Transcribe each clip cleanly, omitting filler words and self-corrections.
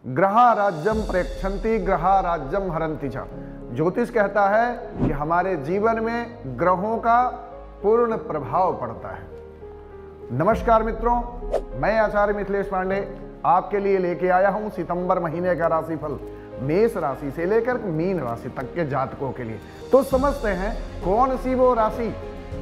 ग्रहा राज्यम प्रेक्षन्ति ग्रहा राज्यम हरन्ति च। ज्योतिष कहता है कि हमारे जीवन में ग्रहों का पूर्ण प्रभाव पड़ता है। नमस्कार मित्रों, मैं आचार्य मिथिलेश पांडे आपके लिए लेके आया हूं सितंबर महीने का राशिफल मेष राशि से लेकर मीन राशि तक के जातकों के लिए। तो समझते हैं कौन सी वो राशि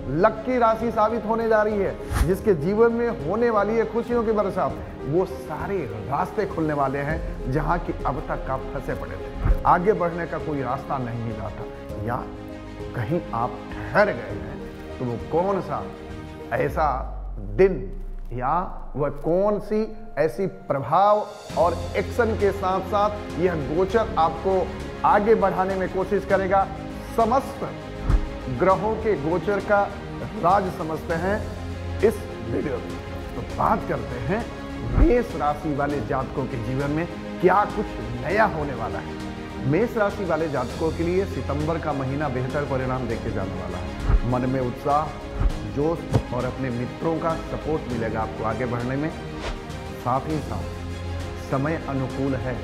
लकी राशि साबित होने जा रही है, जिसके जीवन में होने वाली है खुशियों की बरसात। वो सारे रास्ते खुलने वाले हैं जहां की अब तक आप फंसे पड़े थे, आगे बढ़ने का कोई रास्ता नहीं मिला था, या कहीं आप ठहर गए हैं। तो वो कौन सा ऐसा दिन या वह कौन सी ऐसी प्रभाव और एक्शन के साथ साथ यह गोचर आपको आगे बढ़ाने में कोशिश करेगा। समस्त ग्रहों के गोचर का राज समझते हैं इस वीडियो में। तो बात करते हैं मेष राशि वाले जातकों के जीवन में क्या कुछ नया होने वाला है। मेष राशि वाले जातकों के लिए सितंबर का महीना बेहतर परिणाम देके जाने वाला है। मन में उत्साह, जोश और अपने मित्रों का सपोर्ट मिलेगा आपको आगे बढ़ने में। साथ ही साथ समय अनुकूल है,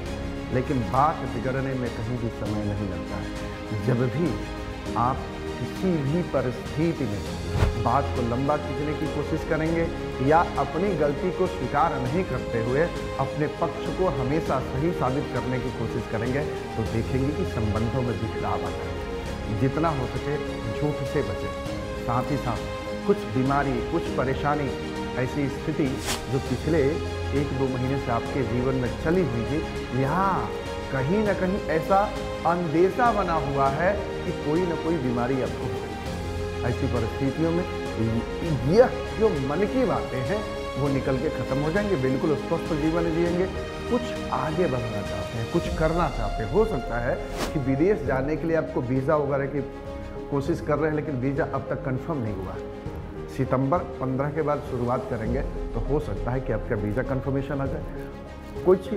लेकिन बात बिगड़ने में कहीं भी समय नहीं लगता है। जब भी आप किसी भी परिस्थिति में बात को लंबा खींचने की कोशिश करेंगे या अपनी गलती को स्वीकार नहीं करते हुए अपने पक्ष को हमेशा सही साबित करने की कोशिश करेंगे, तो देखेंगे कि संबंधों में बिखराव आता है। जितना हो सके झूठ से बचें। साथ ही साथ कुछ बीमारी, कुछ परेशानी, ऐसी स्थिति जो पिछले 1-2 महीने से आपके जीवन में चली हुई थी, यहाँ कहीं ना कहीं ऐसा अंदेशा बना हुआ है कि कोई ना कोई बीमारी आपको हो गई। ऐसी परिस्थितियों में यह जो मन की बातें हैं वो निकल के खत्म हो जाएंगे। बिल्कुल स्वस्थ जीवन जिएंगे। कुछ आगे बढ़ना चाहते हैं, कुछ करना चाहते हैं। हो सकता है कि विदेश जाने के लिए आपको वीज़ा वगैरह की कोशिश कर रहे हैं, लेकिन वीज़ा अब तक कंफर्म नहीं हुआ। सितंबर 15 के बाद शुरुआत करेंगे तो हो सकता है कि आपका वीज़ा कंफर्मेशन आ जाए। कुछ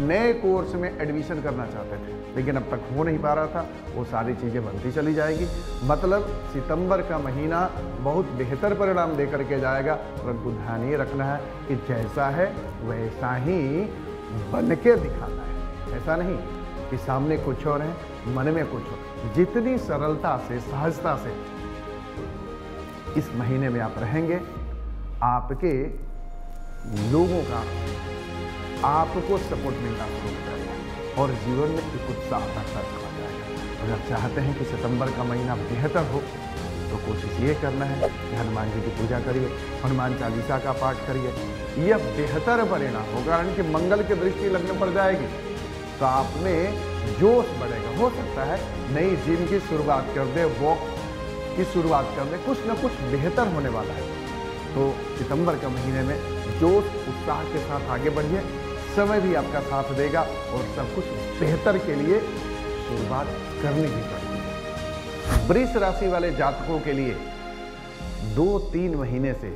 नए कोर्स में एडमिशन करना चाहते थे, लेकिन अब तक हो नहीं पा रहा था, वो सारी चीज़ें बनती चली जाएगी। मतलब सितंबर का महीना बहुत बेहतर परिणाम दे करके जाएगा, परंतु ध्यान ये रखना है कि जैसा है वैसा ही बन के दिखाना है। ऐसा नहीं कि सामने कुछ और है, मन में कुछ और। जितनी सरलता से, सहजता से इस महीने में आप रहेंगे, आपके लोगों का आपको सपोर्ट मिलना शुरू हो जाएगा और जीवन में एक उत्साह बढ़ता चला जाएगा। अगर चाहते हैं कि सितंबर का महीना बेहतर हो तो कोशिश ये करना है कि हनुमान जी की पूजा करिए, हनुमान चालीसा का पाठ करिए। यह बेहतर परिणाम होगा, कारण कि मंगल की दृष्टि लगने पड़ जाएगी तो आप में जोश बढ़ेगा। हो सकता है नई जिम की शुरुआत कर दे, वॉक की शुरुआत कर दे, कुछ ना कुछ बेहतर होने वाला है। तो सितंबर के महीने में जोश, उत्साह के साथ आगे बढ़िए। समय भी आपका साथ देगा और सब कुछ बेहतर के लिए शुरुआत करनी ही पड़ेगी। वृष राशि वाले जातकों के लिए 2-3 महीने से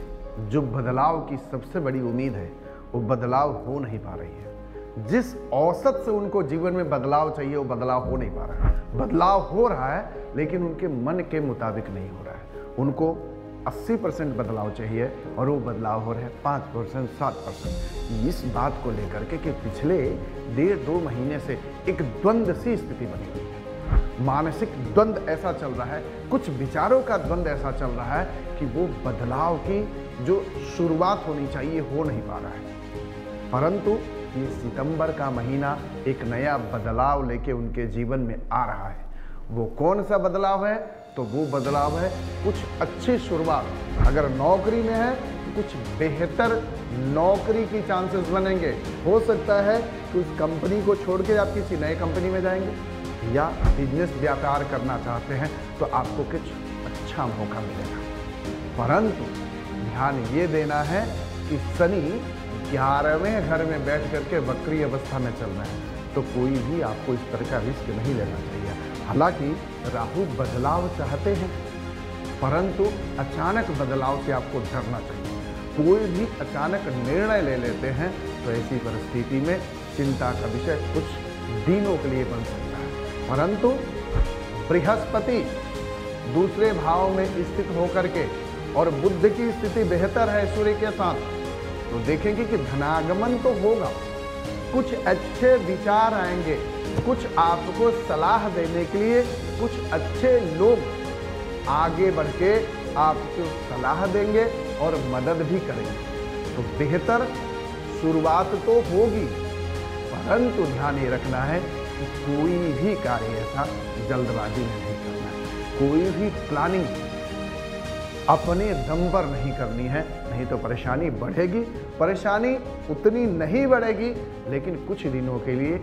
जो बदलाव की सबसे बड़ी उम्मीद है वो बदलाव हो नहीं पा रही है। जिस औसत से उनको जीवन में बदलाव चाहिए वो बदलाव हो नहीं पा रहा है। बदलाव हो रहा है लेकिन उनके मन के मुताबिक नहीं हो रहा है। उनको 80% बदलाव चाहिए और वो बदलाव हो रहे हैं 5%, 7%। इस बात को लेकर के कि पिछले 1.5-2 महीने से एक द्वंद्व सी स्थिति बनी हुई है। मानसिक द्वंद्व ऐसा चल रहा है, कुछ विचारों का द्वंद्व ऐसा चल रहा है कि वो बदलाव की जो शुरुआत होनी चाहिए हो नहीं पा रहा है। परंतु ये सितंबर का महीना एक नया बदलाव लेके उनके जीवन में आ रहा है। वो कौन सा बदलाव है? तो वो बदलाव है कुछ अच्छी शुरुआत। अगर नौकरी में है तो कुछ बेहतर नौकरी की चांसेस बनेंगे। हो सकता है कि उस कंपनी को छोड़ के आप किसी नए कंपनी में जाएंगे, या बिजनेस व्यापार करना चाहते हैं तो आपको कुछ अच्छा मौका मिलेगा। परंतु ध्यान ये देना है कि शनि 11वें घर में बैठ करके वक्री अवस्था में चल रहे हैं, तो कोई भी आपको इस तरह का रिस्क नहीं लेना चाहिए। हालांकि राहु बदलाव चाहते हैं, परंतु अचानक बदलाव से आपको डरना चाहिए। कोई भी अचानक निर्णय ले लेते हैं तो ऐसी परिस्थिति में चिंता का विषय कुछ दिनों के लिए बन सकता है। परंतु बृहस्पति दूसरे भाव में स्थित होकर के और बुध की स्थिति बेहतर है सूर्य के साथ, तो देखेंगे कि धनागमन तो होगा, कुछ अच्छे विचार आएंगे, कुछ आपको सलाह देने के लिए कुछ अच्छे लोग आगे बढ़ के आपको सलाह देंगे और मदद भी करेंगे। तो बेहतर शुरुआत तो होगी, परंतु ध्यान ये रखना है कि कोई भी कार्य ऐसा जल्दबाजी में नहीं करना है, कोई भी प्लानिंग अपने दम पर नहीं करनी है, नहीं तो परेशानी बढ़ेगी। परेशानी उतनी नहीं बढ़ेगी, लेकिन कुछ दिनों के लिए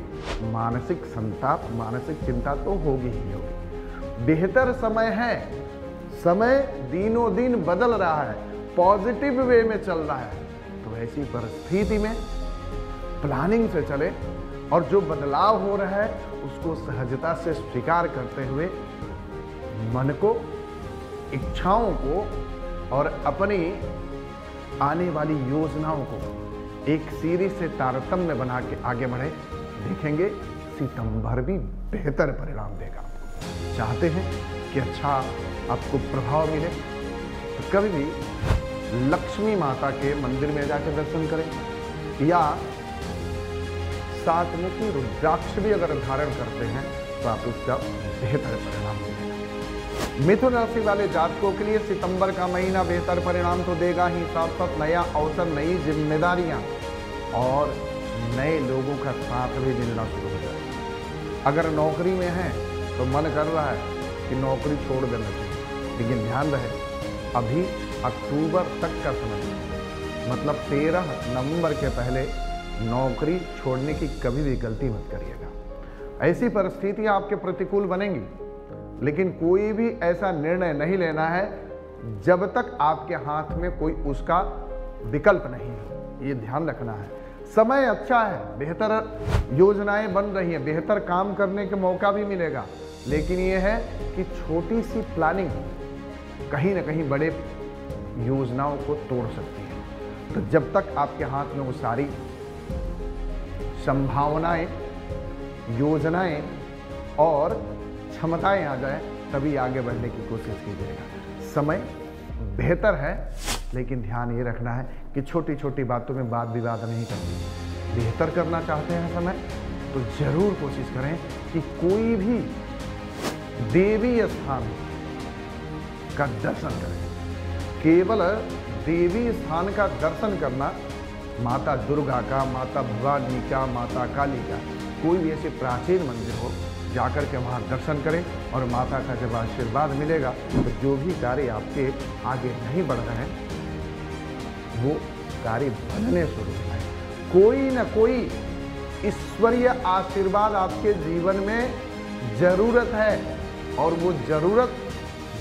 मानसिक संताप, मानसिक चिंता तो होगी ही होगी। बेहतर समय है, समय दिनों दिन बदल रहा है, पॉजिटिव वे में चल रहा है। तो ऐसी परिस्थिति में प्लानिंग से चले और जो बदलाव हो रहा है उसको सहजता से स्वीकार करते हुए मन को, इच्छाओं को और अपनी आने वाली योजनाओं को एक सीरीज से तारतम्य बना के आगे बढ़े। देखेंगे सितंबर भी बेहतर परिणाम देगा। चाहते हैं कि अच्छा आपको प्रभाव मिले तो कभी भी लक्ष्मी माता के मंदिर में जाकर दर्शन करें, या सातमुखी रुद्राक्ष भी अगर धारण करते हैं तो आप उसका बेहतर परिणाम मिलेगा। मिथुन राशि वाले जातकों के लिए सितंबर का महीना बेहतर परिणाम तो देगा ही, साथ साथ नया अवसर, नई जिम्मेदारियां और नए लोगों का साथ भी मिलना शुरू हो जाएगा। अगर नौकरी में है तो मन कर रहा है कि नौकरी छोड़ देना चाहिए, लेकिन ध्यान रहे अभी अक्टूबर तक का समय है, मतलब 13 नवंबर के पहले नौकरी छोड़ने की कभी भी गलती मत करिएगा। ऐसी परिस्थितियां आपके प्रतिकूल बनेंगी, लेकिन कोई भी ऐसा निर्णय नहीं लेना है जब तक आपके हाथ में कोई उसका विकल्प नहीं है, ये ध्यान रखना है। समय अच्छा है, बेहतर योजनाएं बन रही हैं, बेहतर काम करने का मौका भी मिलेगा, लेकिन ये है कि छोटी सी प्लानिंग कहीं ना कहीं बड़े योजनाओं को तोड़ सकती है। तो जब तक आपके हाथ में वो सारी संभावनाएं, योजनाएं और क्षमताएं आ जाए तभी आगे बढ़ने की कोशिश कीजिएगा। समय बेहतर है, लेकिन ध्यान ये रखना है कि छोटी छोटी बातों में वाद विवाद नहीं करनी। बेहतर करना चाहते हैं समय तो जरूर कोशिश करें कि कोई भी देवी स्थान का दर्शन करें। केवल देवी स्थान का दर्शन करना, माता दुर्गा का, माता भवानी का, माता काली का, कोई भी ऐसे प्राचीन मंदिर हो जाकर के वहाँ दर्शन करें और माता का जब आशीर्वाद मिलेगा तो जो भी कार्य आपके आगे नहीं बढ़ रहे हैं वो कार्य बनने शुरू हो जाए। कोई न कोई ईश्वरीय आशीर्वाद आपके जीवन में जरूरत है, और वो जरूरत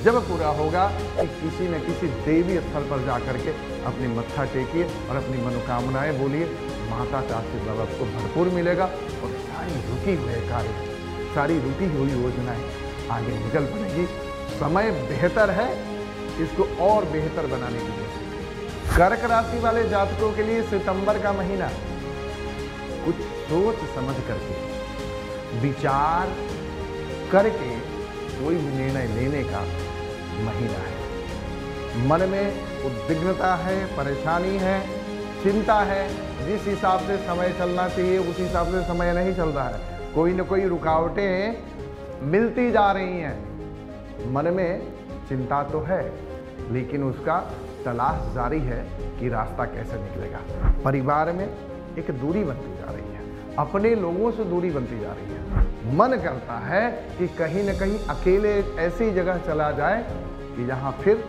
जब पूरा होगा कि किसी न किसी देवी स्थल पर जाकर के अपनी मत्था टेकिए और अपनी मनोकामनाएं बोलिए, माता का आशीर्वाद आपको भरपूर मिलेगा और सारी रुकी हुए कार्य, सारी रुकी हुई योजनाएं आगे निकल पड़ेगी। समय बेहतर है, इसको और बेहतर बनाने की कोशिश। कर्क राशि वाले जातकों के लिए सितंबर का महीना कुछ सोच समझ करके, विचार करके कोई भी निर्णय लेने का महीना है। मन में उद्विग्नता है, परेशानी है, चिंता है। जिस हिसाब से समय चलना चाहिए उस हिसाब से समय नहीं चल रहा है, कोई न कोई रुकावटें मिलती जा रही हैं। मन में चिंता तो है, लेकिन उसका तलाश जारी है कि रास्ता कैसे निकलेगा। परिवार में एक दूरी बनती जा रही है, अपने लोगों से दूरी बनती जा रही है। मन करता है कि कहीं न कहीं अकेले ऐसी जगह चला जाए कि जहाँ फिर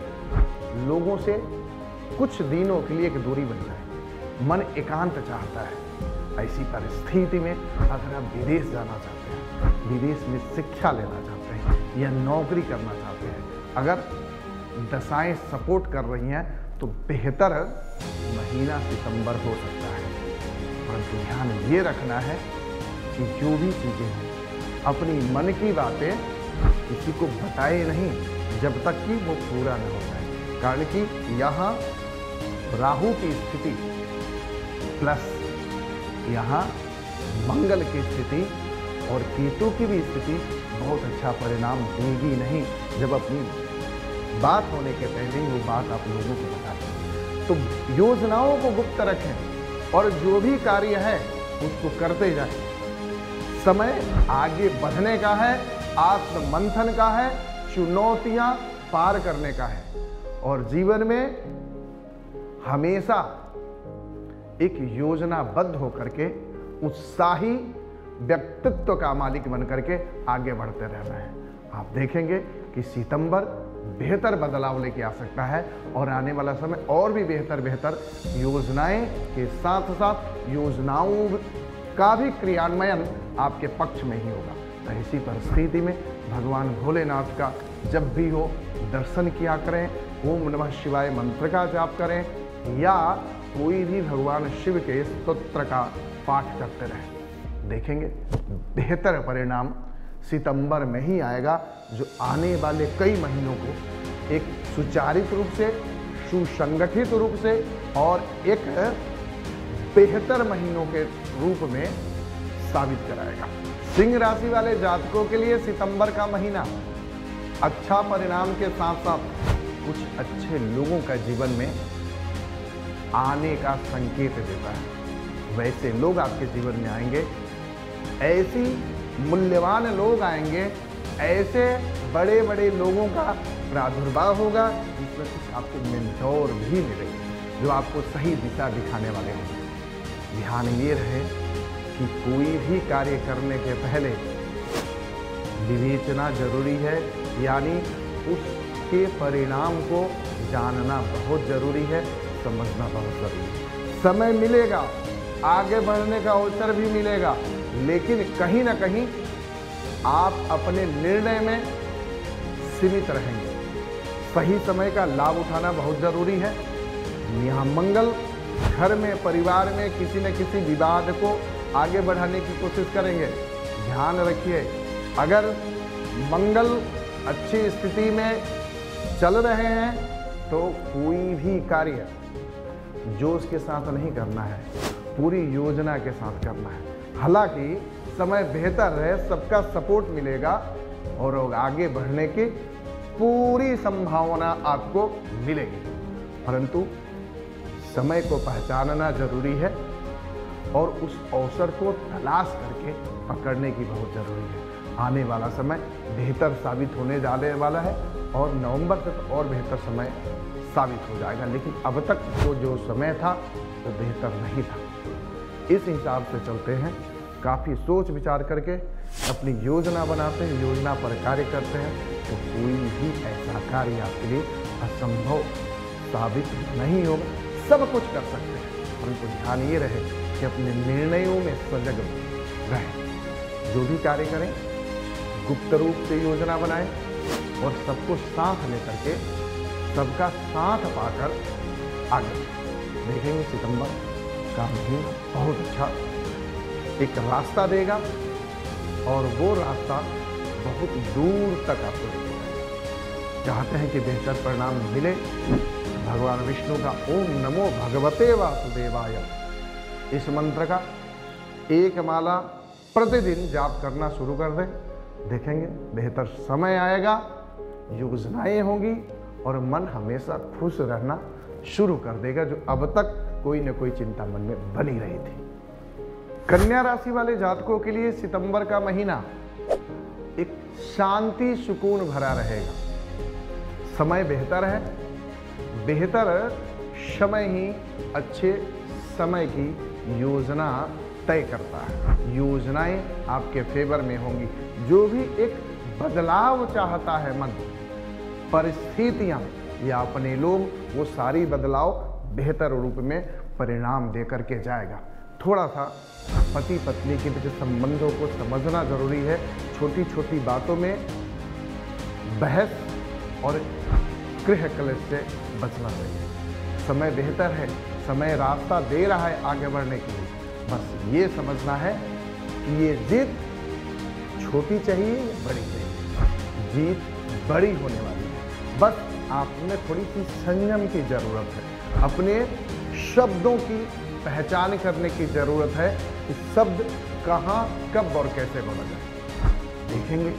लोगों से कुछ दिनों के लिए एक दूरी बन जाए। मन एकांत चाहता है। ऐसी परिस्थिति में अगर आप विदेश जाना चाहते हैं, विदेश में शिक्षा लेना चाहते हैं या नौकरी करना चाहते हैं, अगर दशाएं सपोर्ट कर रही हैं तो बेहतर महीना सितंबर हो सकता है। परंतु ध्यान ये रखना है कि जो भी चीज़ें हैं अपनी मन की बातें किसी को बताए नहीं जब तक कि वो पूरा न हो जाए। कारण कि यहाँ राहु की स्थिति प्लस यहाँ मंगल की स्थिति और केतु की भी स्थिति बहुत अच्छा परिणाम देगी नहीं। जब अपनी बात होने के पहले ही वो बात आप लोगों को बता दें। तो योजनाओं को गुप्त रखें और जो भी कार्य है उसको करते जाएं। समय आगे बढ़ने का है, आत्म मंथन का है, चुनौतियां पार करने का है और जीवन में हमेशा एक योजनाबद्ध होकर के उत्साही व्यक्तित्व का मालिक बन करके आगे बढ़ते रहना है। आप देखेंगे कि सितंबर बेहतर बदलाव लेके आ सकता है और आने वाला समय और भी बेहतर योजनाएं के साथ साथ योजनाओं का भी क्रियान्वयन आपके पक्ष में ही होगा। तो ऐसी परिस्थिति में भगवान भोलेनाथ का जब भी हो दर्शन किया करें, ओम नमः शिवाय मंत्र का जाप करें या कोई भी भगवान शिव के स्तोत्र का पाठ करते रहें। देखेंगे बेहतर परिणाम सितंबर में ही आएगा, जो आने वाले कई महीनों को एक सुचारित रूप से, सुसंगठित रूप से और एक बेहतर महीनों के रूप में साबित कराएगा। सिंह राशि वाले जातकों के लिए सितंबर का महीना अच्छा परिणाम के साथ साथ कुछ अच्छे लोगों का जीवन में आने का संकेत देता है। वैसे लोग आपके जीवन में आएंगे, ऐसी मूल्यवान लोग आएंगे, ऐसे बड़े बड़े लोगों का प्रादुर्भाव होगा जिसमें कुछ आपको मेंटोर भी मिलेंगे जो आपको सही दिशा दिखाने वाले होंगे। ध्यान ये रहे कि कोई भी कार्य करने के पहले विवेचना जरूरी है, यानी उसके परिणाम को जानना बहुत जरूरी है, समझना बहुत जरूरी है। समय मिलेगा, आगे बढ़ने का अवसर भी मिलेगा, लेकिन कहीं ना कहीं आप अपने निर्णय में सीमित रहेंगे। सही समय का लाभ उठाना बहुत जरूरी है। यहाँ मंगल घर में, परिवार में किसी न किसी विवाद को आगे बढ़ाने की कोशिश करेंगे। ध्यान रखिए, अगर मंगल अच्छी स्थिति में चल रहे हैं तो कोई भी कार्य जोश के साथ नहीं करना है, पूरी योजना के साथ करना है। हालांकि समय बेहतर है, सबका सपोर्ट मिलेगा और आगे बढ़ने की पूरी संभावना आपको मिलेगी, परंतु समय को पहचानना जरूरी है और उस अवसर को तलाश करके पकड़ने की बहुत जरूरी है। आने वाला समय बेहतर साबित होने जाने वाला है और नवंबर तक और बेहतर समय साबित हो जाएगा, लेकिन अब तक जो समय था वो बेहतर नहीं था। इस हिसाब से चलते हैं, काफ़ी सोच विचार करके अपनी योजना बनाते हैं, योजना पर कार्य करते हैं, तो कोई भी ऐसा कार्य आपके लिए असंभव साबित नहीं होगा। सब कुछ कर सकते हैं, परंतु ध्यान ये रहे कि अपने निर्णयों में सजग रहें। जो भी कार्य करें गुप्त रूप से योजना बनाएं और सबको साथ लेकर के, सबका साथ पाकर आगे देखेंगे। सितंबर का महीना बहुत अच्छा एक रास्ता देगा और वो रास्ता बहुत दूर तक आपको देगा। चाहते हैं कि बेहतर परिणाम मिले, भगवान विष्णु का ओम नमो भगवते वासुदेवाय इस मंत्र का एक माला प्रतिदिन जाप करना शुरू कर दें। देखेंगे बेहतर समय आएगा, योजनाएं होंगी और मन हमेशा खुश रहना शुरू कर देगा, जो अब तक कोई न कोई चिंता मन में बनी रही थी। कन्या राशि वाले जातकों के लिए सितंबर का महीना एक शांति सुकून भरा रहेगा। समय बेहतर है, बेहतर समय ही अच्छे समय की योजना तय करता है। योजनाएं आपके फेवर में होंगी। जो भी एक बदलाव चाहता है मन, परिस्थितियां या अपने लोग, वो सारी बदलाव बेहतर रूप में परिणाम दे करके जाएगा। थोड़ा सा पति पत्नी के बीच संबंधों को समझना जरूरी है। छोटी छोटी बातों में बहस और गृह कलह से बचना चाहिए। समय बेहतर है, समय रास्ता दे रहा है आगे बढ़ने के लिए। बस ये समझना है कि ये जीत छोटी चाहिए या बड़ी चाहिए। जीत बड़ी होने वाली है, बस आपने थोड़ी सी संयम की जरूरत है। अपने शब्दों की पहचान करने की जरूरत है कि शब्द कहाँ, कब और कैसे बोला जाए। देखेंगे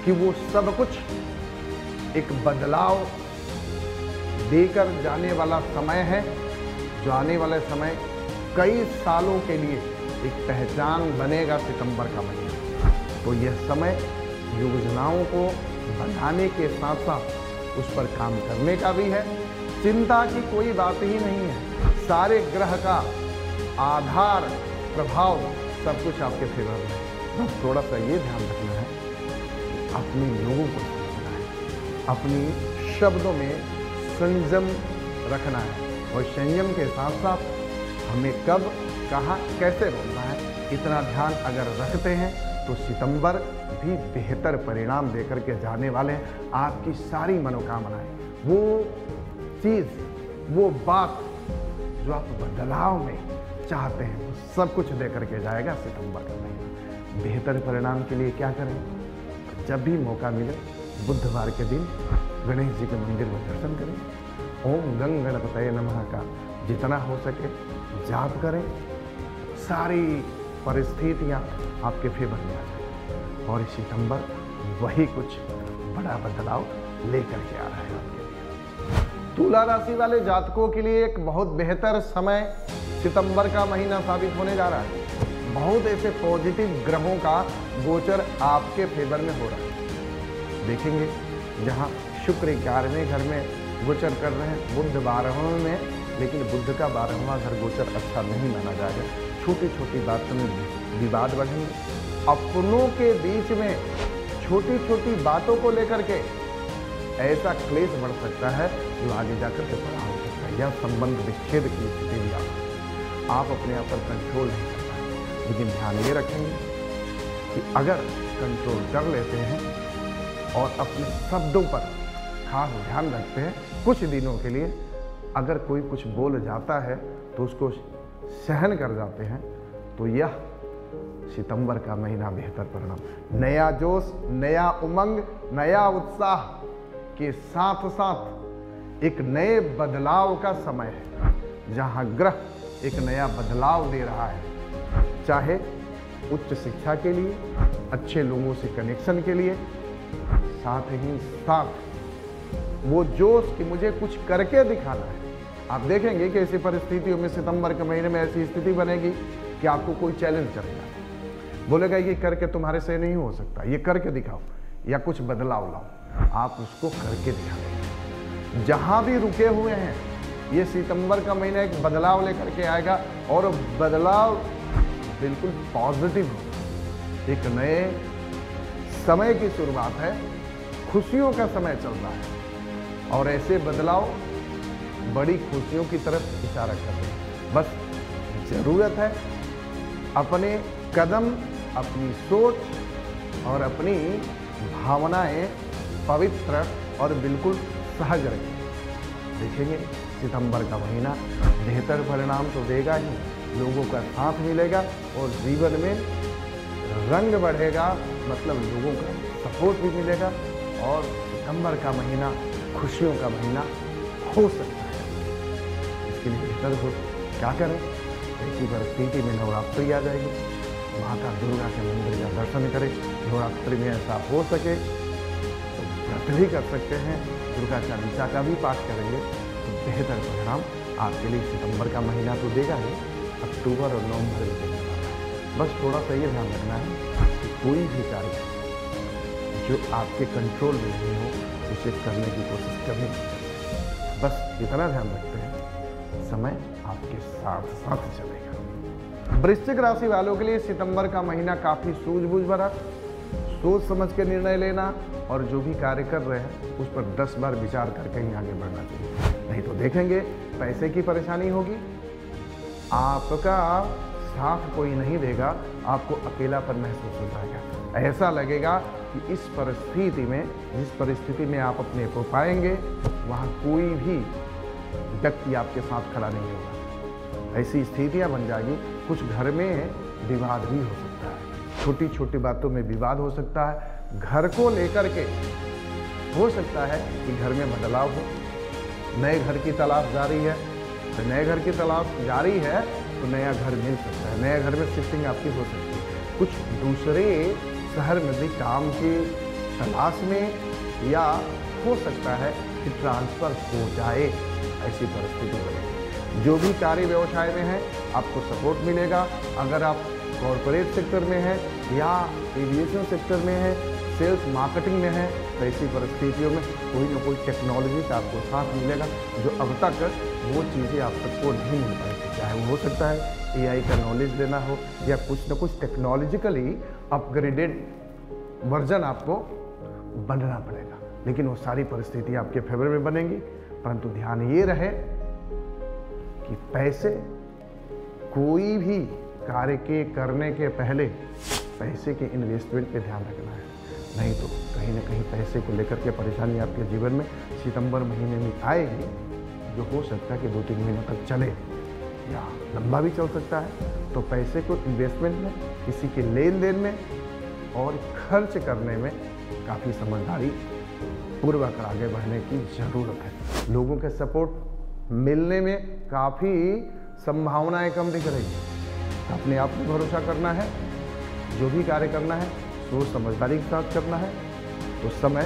कि वो सब कुछ एक बदलाव देकर जाने वाला समय है, जो आने वाले समय कई सालों के लिए एक पहचान बनेगा सितंबर का महीना। तो यह समय योजनाओं को बनाने के साथ साथ उस पर काम करने का भी है। चिंता की कोई बात ही नहीं है। सारे ग्रह का आधार प्रभाव सब कुछ आपके फेवर में है। बस थोड़ा सा ये ध्यान रखना है, अपने लोगों को समझना है, अपनी शब्दों में संयम रखना है और संयम के साथ साथ हमें कब, कहाँ, कैसे बोलना है, इतना ध्यान अगर रखते हैं तो सितंबर भी बेहतर परिणाम देकर के जाने वाले हैं। आपकी सारी मनोकामनाएं, वो चीज़, वो बात जो आप बदलाव में चाहते हैं, वो सब कुछ दे करके जाएगा सितंबर का महीना। बेहतर परिणाम के लिए क्या करें? जब भी मौका मिले बुधवार के दिन गणेश जी के मंदिर में दर्शन करें। ओम गंग गणपतये नमः का जितना हो सके जाप करें। सारी परिस्थितियाँ आपके फेवर में आ जाए और सितंबर वही कुछ बड़ा बदलाव लेकर के आ रहा है आपके लिए। तुला राशि वाले जातकों के लिए एक बहुत बेहतर समय सितंबर का महीना साबित होने जा रहा है। बहुत ऐसे पॉजिटिव ग्रहों का गोचर आपके फेवर में हो रहा है। देखेंगे जहां शुक्र 11वें घर में गोचर कर रहे हैं, बुध 12वें में, लेकिन बुध का 12वां घर गोचर अच्छा नहीं माना जाएगा। छोटी छोटी बातों में विवाद बढ़ेंगे। अपनों के बीच में छोटी छोटी बातों को लेकर के ऐसा क्लेश बढ़ सकता है जो आगे जाकर के बड़ा हो सकता है। यह संबंध विच्छेद की स्थिति भी आप अपने आप पर कंट्रोल नहीं कर पाए। लेकिन ध्यान ये रखेंगे कि अगर कंट्रोल कर लेते हैं और अपने शब्दों पर खास ध्यान रखते हैं, कुछ दिनों के लिए अगर कोई कुछ बोल जाता है तो उसको सहन कर जाते हैं, तो यह सितंबर का महीना बेहतर परिणाम, नया जोश, नया उमंग, नया उत्साह के साथ साथ एक नए बदलाव का समय है। जहां ग्रह एक नया बदलाव दे रहा है, चाहे उच्च शिक्षा के लिए, अच्छे लोगों से कनेक्शन के लिए, साथ ही साथ वो जोश कि मुझे कुछ करके दिखाना है। आप देखेंगे कि ऐसी परिस्थितियों में सितंबर के महीने में ऐसी स्थिति बनेगी कि आपको कोई चैलेंज करेगा, बोलेगा ये करके तुम्हारे से नहीं हो सकता, ये करके दिखाओ या कुछ बदलाव लाओ। आप उसको करके दिखाएंगे। जहां भी रुके हुए हैं, ये सितंबर का महीना एक बदलाव लेकर के आएगा और बदलाव बिल्कुल पॉजिटिव हो। एक नए समय की शुरुआत है, खुशियों का समय चल रहा है और ऐसे बदलाव बड़ी खुशियों की तरफ इशारा कर रहे हैं। बस जरूरत है अपने कदम, अपनी सोच और अपनी भावनाएं पवित्र और बिल्कुल सहज रखें। देखेंगे सितंबर का महीना बेहतर परिणाम तो देगा ही, लोगों का साथ मिलेगा और जीवन में रंग बढ़ेगा, मतलब लोगों का सपोर्ट भी मिलेगा और सितंबर का महीना खुशियों का महीना हो सकता है। इसके लिए बेहतर हो क्या करें? ऐसी परिस्थिति में नवरात्रि आ जाएगी, माता दुर्गा के मंदिर का दर्शन करें। नवरात्रि में ऐसा हो सके तो व्रत भी कर सकते हैं, दुर्गा चालीसा का भी पाठ करेंगे तो बेहतर परिणाम आपके लिए सितंबर का महीना तो देगा ही, अक्टूबर और नवंबर में देने वाला है। बस थोड़ा सा ये ध्यान रखना है कि कोई भी कार्य जो आपके कंट्रोल में नहीं हो उसे करने की कोशिश कभी नहीं करें। बस इतना ध्यान रखते हैं, समय आपके साथ साथ चलेगा। वृश्चिक राशि वालों के लिए सितंबर का महीना काफी सूझबूझ भरा, सोच समझ के निर्णय लेना और जो भी कार्य कर रहे हैं उस पर 10 बार विचार करके ही आगे बढ़ना चाहिए। नहीं तो देखेंगे पैसे की परेशानी होगी, आपका साथ कोई नहीं देगा, आपको अकेलापन महसूस हो जाएगा। ऐसा लगेगा कि इस परिस्थिति में, जिस परिस्थिति में आप अपने को पाएंगे, वहाँ कोई भी व्यक्ति आपके साथ खड़ा नहीं होगा। ऐसी स्थितियाँ बन जाएगी। कुछ घर में विवाद भी हो सकता है, छोटी छोटी बातों में विवाद हो सकता है। घर को लेकर के हो सकता है कि घर में बदलाव हो, नए घर की तलाश जारी है तो नए घर की तलाश जारी है तो नया घर मिल सकता है, नए घर में शिफ्टिंग आपकी हो सकती है। कुछ दूसरे शहर में भी काम की तलाश में या हो सकता है कि ट्रांसफ़र हो जाए, ऐसी परिस्थिति बनेगी। जो भी कार्य व्यवसाय में है आपको सपोर्ट मिलेगा। अगर आप कॉरपोरेट सेक्टर में है या एविएशन सेक्टर में है, सेल्स मार्केटिंग में है, तो ऐसी परिस्थितियों में कोई ना कोई टेक्नोलॉजी का आपको साथ मिलेगा जो अब तक वो चीज़ें आप सबको नहीं मिल पाई थी। चाहे वो हो सकता है एआई का नॉलेज लेना हो या कुछ ना कुछ टेक्नोलॉजिकली अपग्रेडेड वर्जन आपको बनना पड़ेगा, लेकिन वो सारी परिस्थितियाँ आपके फेवर में बनेंगी। परंतु ध्यान ये रहे कि पैसे, कोई भी कार्य के करने के पहले पैसे के इन्वेस्टमेंट पे ध्यान रखना है, नहीं तो कहीं ना कहीं पैसे को लेकर के परेशानी आपके जीवन में सितंबर महीने में आएगी, जो हो सकता है कि 2-3 महीनों तक चले या लंबा भी चल सकता है। तो पैसे को इन्वेस्टमेंट में, किसी के लेन देन में और खर्च करने में काफ़ी समझदारी पूर्वक आगे बढ़ने की ज़रूरत है। लोगों के सपोर्ट मिलने में काफ़ी संभावनाएं कम दिख रही है। अपने आप पर भरोसा करना है, जो भी कार्य करना है सोच समझदारी के साथ करना है, तो समय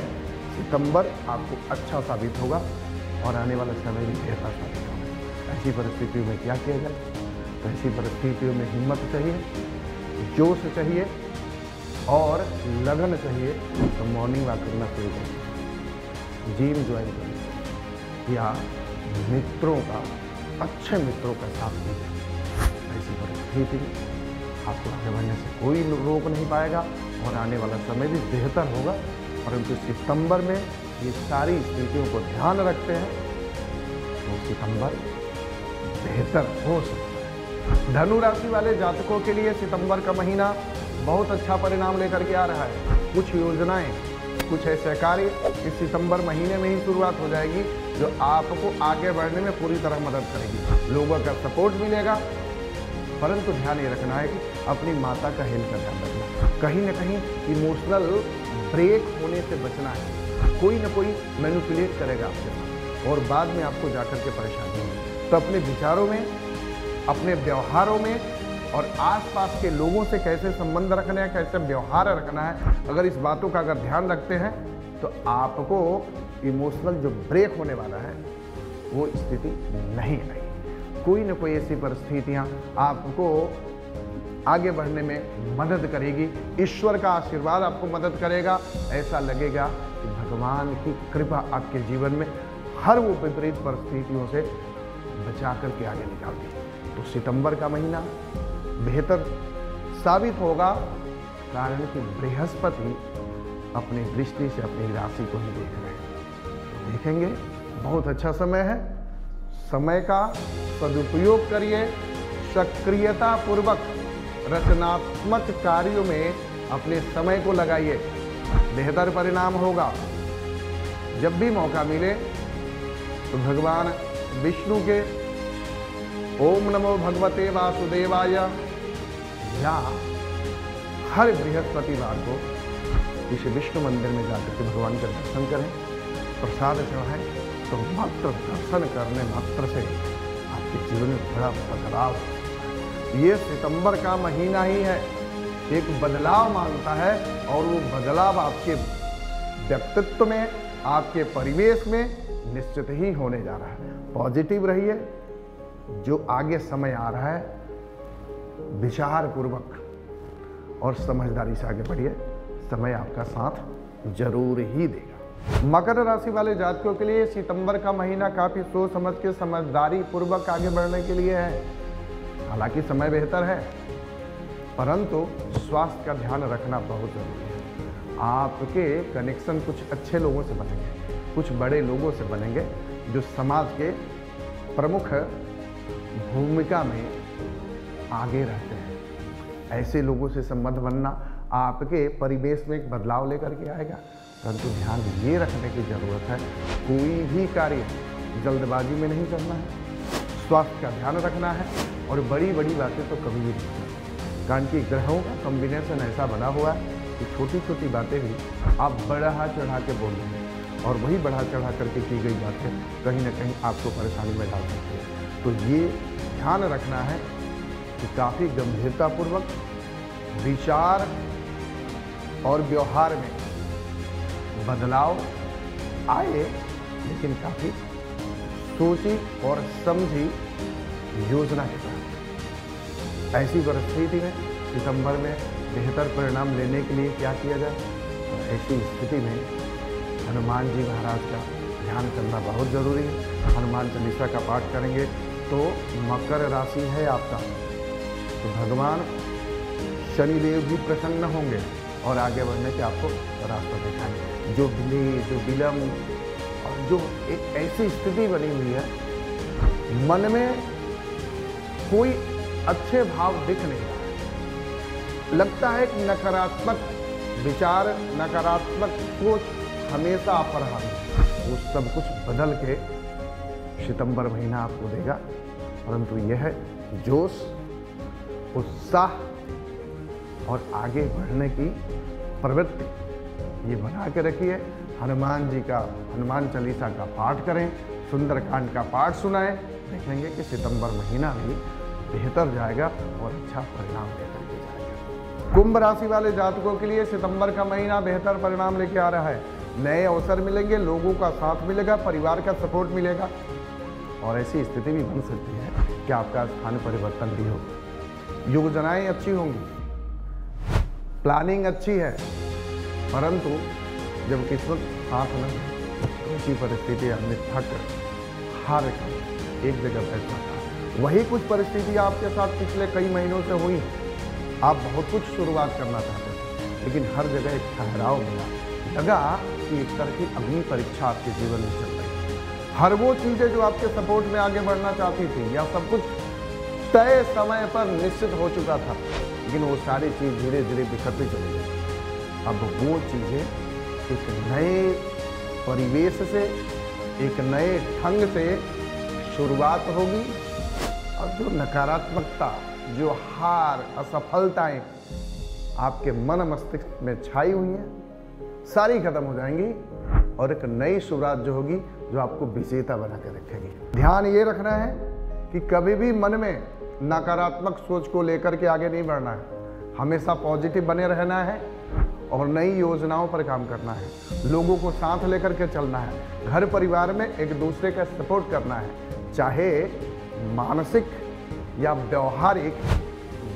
सितंबर आपको अच्छा साबित होगा और आने वाला समय भी बेहतर साबित होगा। ऐसी परिस्थितियों में क्या किया जाए? तो ऐसी परिस्थितियों में हिम्मत चाहिए, जोश चाहिए और लगन चाहिए। तो मॉर्निंग वॉक करना शुरू करें, जिम ज्वाइन करें या मित्रों का, अच्छे मित्रों का साथ दीजिए। ऐसी परिस्थिति में आपको आगे बढ़ने से कोई रोक नहीं पाएगा और आने वाला समय भी बेहतर होगा। परंतु सितंबर में ये सारी स्थितियों को ध्यान रखते हैं तो सितंबर बेहतर हो सकता है। धनु राशि वाले जातकों के लिए सितंबर का महीना बहुत अच्छा परिणाम लेकर के आ रहा है। कुछ योजनाएं, कुछ ऐसे कार्य इस सितंबर महीने में ही शुरुआत हो जाएगी जो आपको आगे बढ़ने में पूरी तरह मदद करेगी। लोगों का सपोर्ट मिलेगा, परंतु ध्यान ये रखना है कि अपनी माता का हेल्थ का ध्यान रखना। कहीं ना कहीं इमोशनल ब्रेक होने से बचना है। कोई ना कोई मैनिपुलेट करेगा आपके साथ और बाद में आपको जाकर के परेशानी होगी। तो अपने विचारों में, अपने व्यवहारों में और आसपास के लोगों से कैसे संबंध रखना है, कैसे व्यवहार रखना है, अगर इस बातों का अगर ध्यान रखते हैं तो आपको इमोशनल जो ब्रेक होने वाला है वो स्थिति नहीं आएगी। कोई ना कोई ऐसी परिस्थितियां आपको आगे बढ़ने में मदद करेगी। ईश्वर का आशीर्वाद आपको मदद करेगा। ऐसा लगेगा कि भगवान की कृपा आपके जीवन में हर वो विपरीत परिस्थितियों से बचा करके आगे निकालती। तो सितंबर का महीना बेहतर साबित होगा, कारण कि बृहस्पति अपनी दृष्टि से अपनी राशि को ही देख रहे हैं। देखेंगे, बहुत अच्छा समय है। समय का सदुपयोग करिए, सक्रियता पूर्वक रचनात्मक कार्यों में अपने समय को लगाइए, बेहतर परिणाम होगा। जब भी मौका मिले तो भगवान विष्णु के ओम नमो भगवते वासुदेवाय या हर बृहस्पतिवार को इस विष्णु मंदिर में जाकर के भगवान का दर्शन करें, प्रसाद चढ़ाएं, तो मात्र दर्शन करने मात्र से आपके जीवन में बड़ा बदलाव। ये सितंबर का महीना ही है, एक बदलाव मांगता है और वो बदलाव आपके व्यक्तित्व में, आपके परिवेश में निश्चित ही होने जा रहा है। पॉजिटिव रहिए, जो आगे समय आ रहा है विचार पूर्वक और समझदारी से आगे बढ़िए, समय आपका साथ जरूर ही देगा। मकर राशि वाले जातकों के लिए सितंबर का महीना काफी सोच समझ के समझदारी पूर्वक आगे बढ़ने के लिए है। हालांकि समय बेहतर है, परंतु स्वास्थ्य का ध्यान रखना बहुत जरूरी है। आपके कनेक्शन कुछ अच्छे लोगों से बनेंगे, कुछ बड़े लोगों से बनेंगे जो समाज के प्रमुख भूमिका में आगे रहते हैं। ऐसे लोगों से संबंध बनना आपके परिवेश में एक बदलाव लेकर के आएगा। परंतु ध्यान ये रखने की जरूरत है, कोई भी कार्य जल्दबाजी में नहीं करना है, स्वास्थ्य का ध्यान रखना है और बड़ी बड़ी बातें तो कभी भी नहीं करना। कारण कि ग्रहों का कॉम्बिनेशन ऐसा बना हुआ है कि छोटी छोटी बातें भी आप बढ़ा चढ़ा के बोल रहे हैं और वही बढ़ा चढ़ा करके की गई बातें कहीं ना कहीं आपको परेशानी में डाल सकती है। तो ये ध्यान रखना है कि काफ़ी गंभीरतापूर्वक विचार और व्यवहार में बदलाव आए, लेकिन काफ़ी सोची और समझी योजना के साथ। ऐसी परिस्थिति में सितंबर में बेहतर परिणाम लेने के लिए क्या किया जाए? तो ऐसी स्थिति में हनुमान जी महाराज का ध्यान करना बहुत ज़रूरी है। हनुमान चालीसा का पाठ करेंगे तो मकर राशि है आपका, तो भगवान शनिदेव भी प्रसन्न होंगे और आगे बढ़ने के आपको रास्ता दिखाएंगे। जो डिले, जो विलम्ब और जो एक ऐसी स्थिति बनी हुई है, मन में कोई अच्छे भाव दिख नहीं रहा है, लगता है कि नकारात्मक विचार, नकारात्मक सोच हमेशा आप पर हावी है। वो सब कुछ बदल के सितंबर महीना आपको देगा, परंतु यह जोश, उत्साह और आगे बढ़ने की प्रवृत्ति ये बना के रखिए। हनुमान जी का, हनुमान चालीसा का पाठ करें, सुंदरकांड का पाठ सुनाएं, देखेंगे कि सितंबर महीना भी बेहतर जाएगा और अच्छा परिणाम लेकर के जाएगा। कुंभ राशि वाले जातकों के लिए सितंबर का महीना बेहतर परिणाम लेके आ रहा है। नए अवसर मिलेंगे, लोगों का साथ मिलेगा, परिवार का सपोर्ट मिलेगा और ऐसी स्थिति भी बन सकती है कि आपका स्थान परिवर्तन भी हो। योजनाएं अच्छी होंगी, प्लानिंग अच्छी है, परंतु जब किस्मत साथ न हो, ऐसी परिस्थिति आदमी थक हार एक जगह बैठ जाता है। वही कुछ परिस्थितियाँ आपके साथ पिछले कई महीनों से हुई। आप बहुत कुछ शुरुआत करना चाहते थे, लेकिन हर जगह एक ठहराव मिला, लगा कि एक तरह की अग्नि परीक्षा आपके जीवन में चल रही है। हर वो चीज़ें जो आपके सपोर्ट में आगे बढ़ना चाहती थी, या सब कुछ तय समय पर निश्चित हो चुका था, लेकिन वो सारी चीज़ धीरे धीरे बिखरती चली गई। अब वो चीज़ें एक नए परिवेश से, एक नए ढंग से शुरुआत होगी और जो नकारात्मकता, जो हार, असफलताएं आपके मन मस्तिष्क में छाई हुई हैं, सारी खत्म हो जाएंगी और एक नई शुरुआत जो होगी, जो आपको विजेता बना के रखेगी। ध्यान ये रखना है कि कभी भी मन में नकारात्मक सोच को लेकर के आगे नहीं बढ़ना है, हमेशा पॉजिटिव बने रहना है और नई योजनाओं पर काम करना है, लोगों को साथ लेकर के चलना है, घर परिवार में एक दूसरे का सपोर्ट करना है, चाहे मानसिक या व्यवहारिक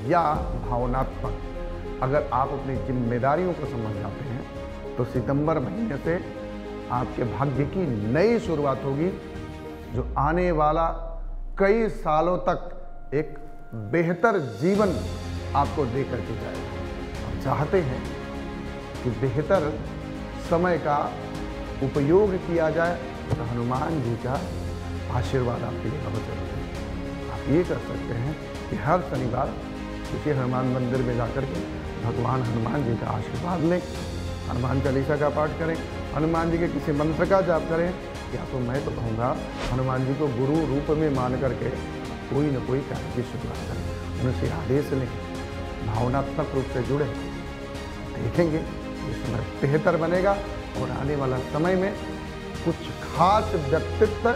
या भावनात्मक। अगर आप अपनी जिम्मेदारियों को समझ जाते हैं तो सितंबर महीने से आपके भाग्य की नई शुरुआत होगी, जो आने वाला कई सालों तक एक बेहतर जीवन आपको दे करके जाएगा। हम चाहते हैं कि बेहतर समय का उपयोग किया जाए, तो हनुमान जी का आशीर्वाद आपके लिए बहुत जरूरी है। आप ये कर सकते हैं कि हर शनिवार किसी हनुमान मंदिर में जाकर के भगवान हनुमान जी का आशीर्वाद लें, हनुमान चालीसा का पाठ करें, हनुमान जी के किसी मंत्र का जाप करें, या तो मैं तो कहूँगा हनुमान जी को गुरु रूप में मान करके कोई न कोई कार्य की शुरुआत करें, उनसे आदेश लें, भावनात्मक रूप से जुड़े, देखेंगे ये समय बेहतर बनेगा और आने वाला समय में कुछ खास व्यक्तित्व,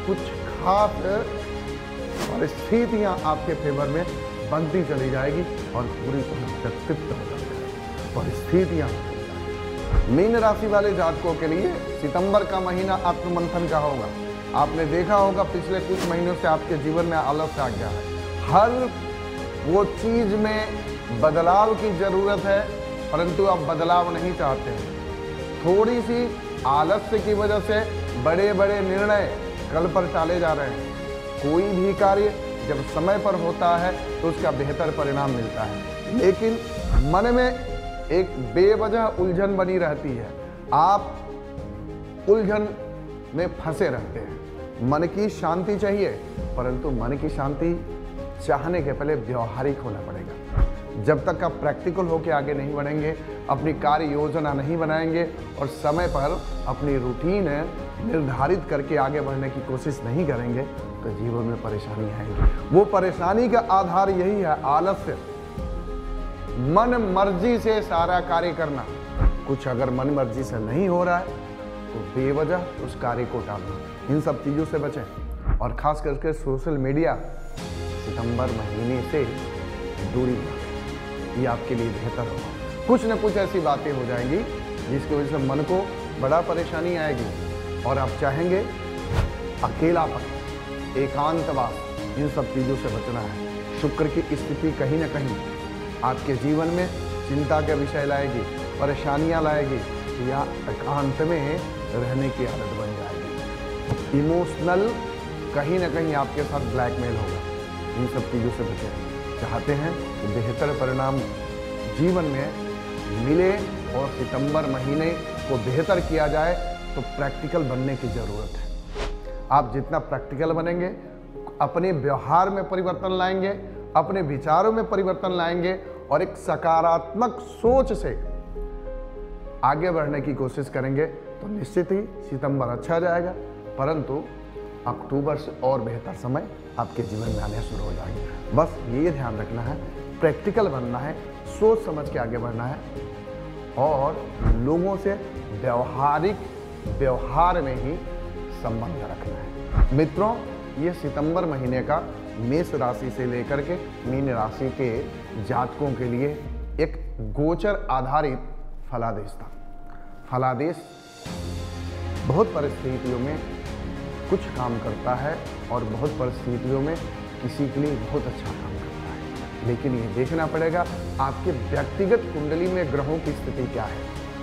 कुछ खास परिस्थितियाँ आपके फेवर में बनती चली जाएगी और पूरी तरह व्यक्तित्व बदल जाएगी, परिस्थितियाँ। मीन राशि वाले जातकों के लिए सितंबर का महीना आत्ममंथन का होगा। आपने देखा होगा पिछले कुछ महीनों से आपके जीवन में आलस्य आ गया है, हर वो चीज में बदलाव की जरूरत है, परंतु आप बदलाव नहीं चाहते हैं। थोड़ी सी आलस्य की वजह से बड़े बड़े निर्णय कल पर टाले जा रहे हैं। कोई भी कार्य जब समय पर होता है तो उसका बेहतर परिणाम मिलता है, लेकिन मन में एक बेवजह उलझन बनी रहती है, आप उलझन में फंसे रहते हैं। मन की शांति चाहिए, परंतु मन की शांति चाहने के पहले व्यवहारिक होना पड़ेगा। जब तक आप प्रैक्टिकल होकर आगे नहीं बढ़ेंगे, अपनी कार्य योजना नहीं बनाएंगे और समय पर अपनी रूटीन निर्धारित करके आगे बढ़ने की कोशिश नहीं करेंगे, तो जीवन में परेशानी आएगी। वो परेशानी का आधार यही है, आलस्य, मन मर्जी से सारा कार्य करना। कुछ अगर मन मर्जी से नहीं हो रहा है तो बेवजह उस कार्य को टालना। इन सब चीज़ों से बचें और खास करके सोशल मीडिया सितंबर महीने से दूरी बनाएं, ये आपके लिए बेहतर होगा। कुछ न कुछ ऐसी बातें हो जाएंगी जिसकी वजह से मन को बड़ा परेशानी आएगी और आप चाहेंगे अकेलापन, एकांतवास, इन सब चीज़ों से बचना है। शुक्र की स्थिति कहीं ना कहीं आपके जीवन में चिंता का विषय लाएगी, परेशानियां लाएगी या एकांत में रहने की आदत बन जाएगी। इमोशनल कहीं ना कहीं आपके साथ ब्लैकमेल होगा। इन सब चीज़ों से बचें। चाहते हैं कि बेहतर परिणाम जीवन में मिले और सितंबर महीने को बेहतर किया जाए तो प्रैक्टिकल बनने की ज़रूरत है। आप जितना प्रैक्टिकल बनेंगे, अपने व्यवहार में परिवर्तन लाएंगे, अपने विचारों में परिवर्तन लाएंगे और एक सकारात्मक सोच से आगे बढ़ने की कोशिश करेंगे तो निश्चित ही सितंबर अच्छा जाएगा, परंतु अक्टूबर से और बेहतर समय आपके जीवन में आने शुरू हो जाएंगे। बस ये ध्यान रखना है, प्रैक्टिकल बनना है, सोच समझ के आगे बढ़ना है और लोगों से व्यवहार में ही संबंध रखना है। मित्रों, ये सितंबर महीने का मेष राशि से लेकर के मीन राशि के जातकों के लिए एक गोचर आधारित फलादेश था। फलादेश बहुत परिस्थितियों में कुछ काम करता है और बहुत परिस्थितियों में किसी के लिए बहुत अच्छा काम करता है, लेकिन ये देखना पड़ेगा आपके व्यक्तिगत कुंडली में ग्रहों की स्थिति क्या है।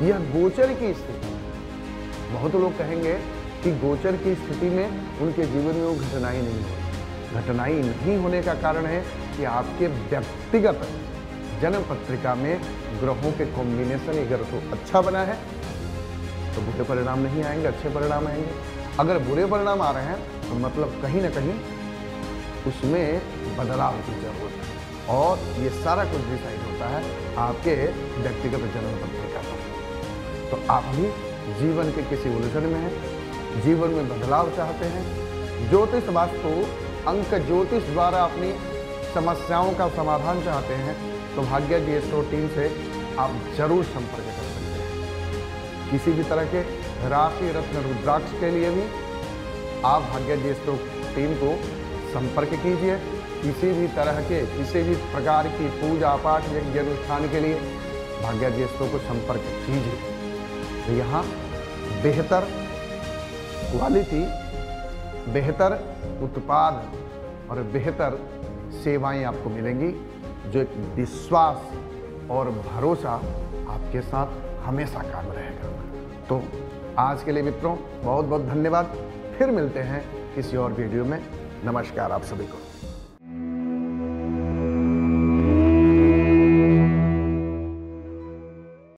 यह गोचर की स्थिति, बहुत लोग कहेंगे कि गोचर की स्थिति में उनके जीवन में वो घटनाएं नहीं हो। घटनाएं नहीं होने का कारण है कि आपके व्यक्तिगत जन्म पत्रिका में ग्रहों के कॉम्बिनेशन अगर तो अच्छा बना है तो बुरे परिणाम नहीं आएंगे, अच्छे परिणाम आएंगे। अगर बुरे परिणाम आ रहे हैं तो मतलब कहीं ना कहीं उसमें बदलाव की जरूरत है और ये सारा कुछ डिसाइड होता है आपके व्यक्तिगत जन्म पत्रिका पर। तो आप भी जीवन के किसी उलझन में हैं, जीवन में बदलाव चाहते हैं, ज्योतिष वास्तु अंक ज्योतिष द्वारा अपनी समस्याओं का समाधान चाहते हैं, तो भाग्य जी एस्ट्रो टीम से आप जरूर संपर्क कर सकते हैं। किसी भी तरह के राशि रत्न रुद्राक्ष के लिए भी आप भाग्य जी एस्ट्रो टीम को संपर्क कीजिए। किसी भी तरह के किसी भी प्रकार की पूजा पाठ यज्ञ अनुष्ठान के लिए भाग्य जी एस्ट्रो को संपर्क कीजिए। तो यहाँ बेहतर क्वालिटी, बेहतर उत्पाद और बेहतर सेवाएं आपको मिलेंगी, जो एक विश्वास और भरोसा आपके साथ हमेशा कायम रहेगा। तो आज के लिए मित्रों बहुत बहुत धन्यवाद। फिर मिलते हैं किसी और वीडियो में। नमस्कार आप सभी को।